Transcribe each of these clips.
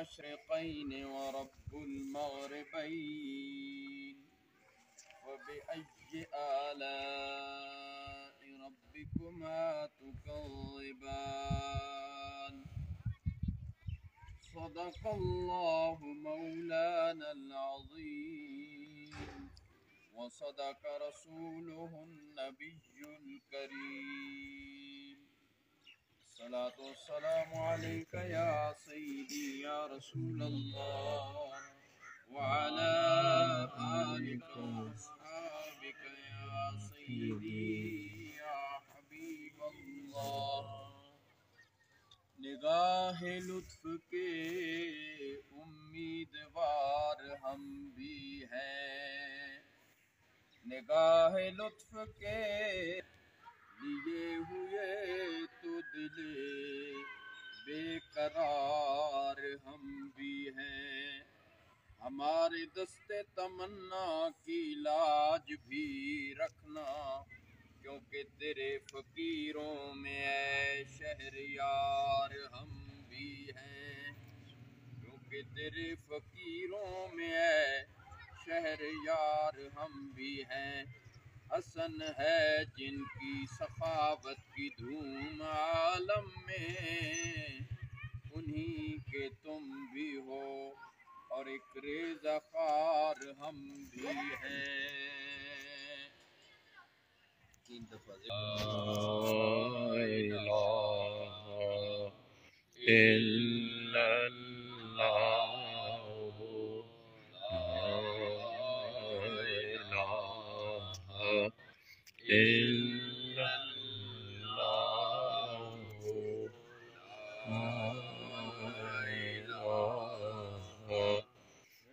المشرقين ورب المغربين فبأي آلاء ربكما تكذبان صدق الله مولانا العظيم وصدق رسوله النبي الكريم الصلاة والسلام عليك يا سيدي يا رسول الله وعلى آلك وأصحابك يا سيدي يا حبيب الله نگاہ لطف کے امیدوار ہم بھی ہیں نگاہ لطف کے لیے ہوئے تو دل بے قرار ہم بھی ہیں ہمارے دست تمنا کی لاج بھی رکھنا کیونکہ تیرے فقیروں میں اے شہریار ہم بھی ہیں کیونکہ تیرے فقیروں میں اے شہریار ہم بھی ہیں حسن ہے جن کی سخاوت کی دھوم عالم میں انہی کے تم بھی ہو اور ایک ریزہ خار ہم بھی ہیں تین دفعہ لا الہ الا اللہ لا الہ الا اللہ لا الہ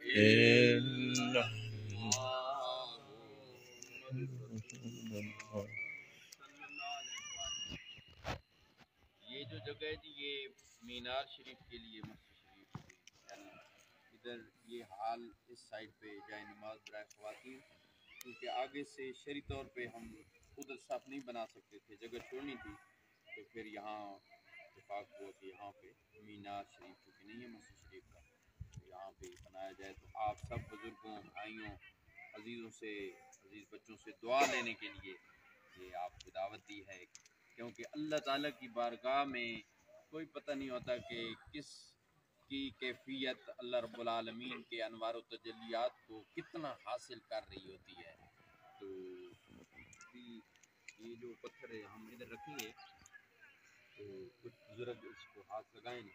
الا یہ جو جگہ ہے جی یہ مینار شریف کے لیے مسجد شریف ادھر یہ حال اس سائڈ پہ جائے نماز برائے خواتین کیونکہ آگے سے شرعی طور پہ ہم ادھر صاف نہیں بنا سکتے تھے جگہ چھوڑنی تھی تو پھر یہاں اتفاق ہوا کہ یہاں پہ مینار شریف کیونکہ نہیں ہے مسجد شریف کا تو یہاں پہ بنایا جائے تو آپ سب بزرگوں بھائیوں عزیزوں سے عزیز بچوں سے دعا لینے کے لیے یہ آپ کو دعوت دی ہے کیونکہ اللہ تعالیٰ کی بارگاہ میں کوئی پتہ نہیں ہوتا کہ کس کی کیفیت اللہ رب العالمین کے انوار و تجلیات کو کتنا حاصل کر رہی ہوتی ہے تو یہ جو پتھر ہے ہم ادھر رکھیں گے تو کچھ بزرگ اس کو ہاتھ لگائیں گے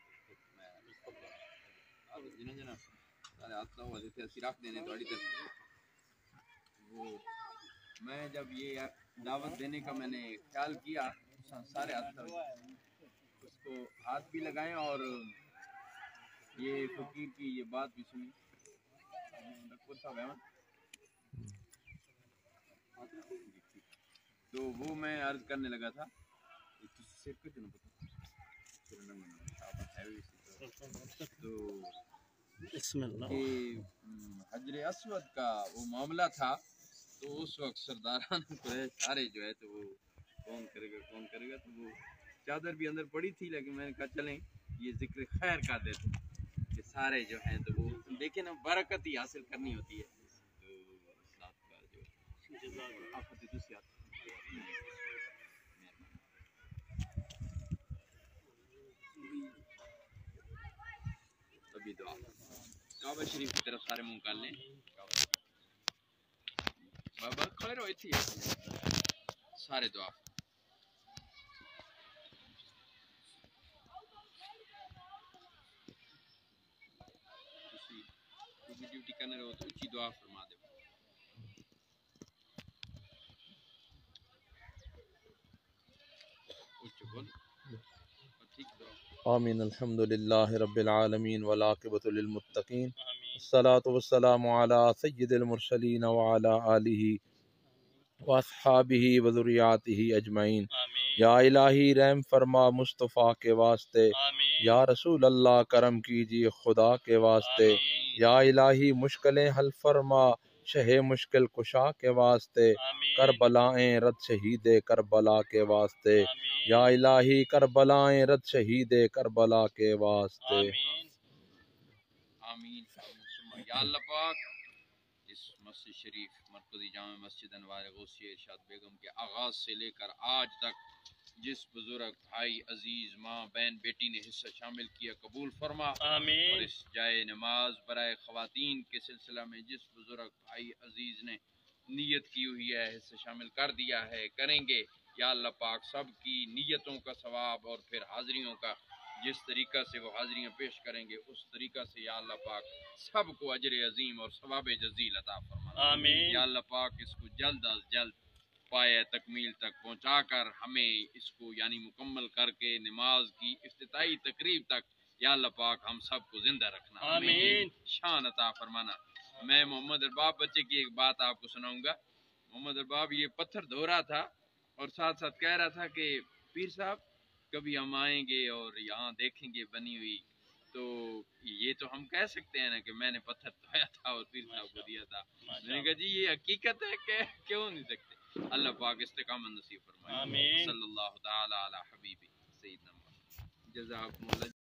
جنا جنا سارے ہاتھ نہ ہوا دیتے اسی رکھ دینے تھوڑی دیر وہ میں جب یہ دعوت دینے کا میں نے خیال کیا سارے ہاتھ اس کو ہاتھ بھی لگائیں اور یہ فقیر کی یہ بات بھی سنی تو وہ میں عرض کرنے لگا تھا تو بسم اللہ کہ حجر اسود کا وہ معاملہ تھا تو اس وقت سرداران کو سارے جو ہے تو وہ کون کرے گا تو وہ چادر بھی اندر پڑی تھی لیکن میں نے کہا چلیں یہ ذکر خیر کا دیتے کہ سارے جو ہیں تو وہ دیکھیں نا برکت ہی حاصل کرنی ہوتی ہے تو ساتھ کا جو آفت دوسیات ابھی دعا کعبہ شریف کی طرف سارے منہ کر لیں بابا کھڑے رہو تھی سارے دعا ڈیوٹی کرنے رہو تو اچھی دعا فرما دے آمین الحمد للہ رب العالمین والعاقبۃ للمتقین الصلاۃ والسلام علی سید المرسلین وعلی آلہ واصحابہ وذریاتہ اجمعین یا الہی رحم فرما مصطفیٰ کے واسطے یا رسول اللہ کرم کیجیے خدا کے واسطے یا الہی مشکلیں حل فرما شہ مشکل کشا کے واسطے کربلائیں رد شہید کربلا کے واسطے یا الہی کربلائیں رد شہید کربلا کے واسطے یا اللہ پاک اس مسجد شریف مرکزی جامع مسجد انوار غوثیہ ارشاد بیگم کے آغاز سے لے کر آج تک جس بزرگ بھائی عزیز ماں بہن بیٹی نے حصہ شامل کیا قبول فرما، اور اس جائے نماز برائے خواتین کے سلسلہ میں جس بزرگ بھائی عزیز نے نیت کی ہوئی ہے حصہ شامل کر دیا ہے کریں گے، یا اللہ پاک سب کی نیتوں کا ثواب اور پھر حاضریوں کا جس طریقہ سے وہ حاضریاں پیش کریں گے اس طریقہ سے یا اللہ پاک سب کو اجر عظیم اور ثواب جزیل عطا فرما، یا اللہ پاک اس کو جلد از جلد پائے تکمیل تک پہنچا کر ہمیں اس کو یعنی مکمل کر کے نماز کی افتتاحی تقریب تک یا اللہ پاک ہم سب کو زندہ رکھنا، آمین، شان عطا فرمانا۔ میں محمد ارباب بچے کی ایک بات آپ کو سناؤں گا۔ محمد ارباب یہ پتھر دھو رہا تھا اور ساتھ ساتھ کہہ رہا تھا کہ پیر صاحب کبھی ہم آئیں گے اور یہاں دیکھیں گے بنی ہوئی، تو یہ تو ہم کہہ سکتے ہیں نا کہ میں نے پتھر دھویا تھا اور پیر صاحب کو دیا تھا۔ میں نے کہا جی یہ حقیقت ہے کہ کیوں نہیں سکتے؟ اللہ پاک استقامت نصیب فرمائے، صلی اللہ تعالی علی حبیبی سیدنا محمد، جزاکم اللہ۔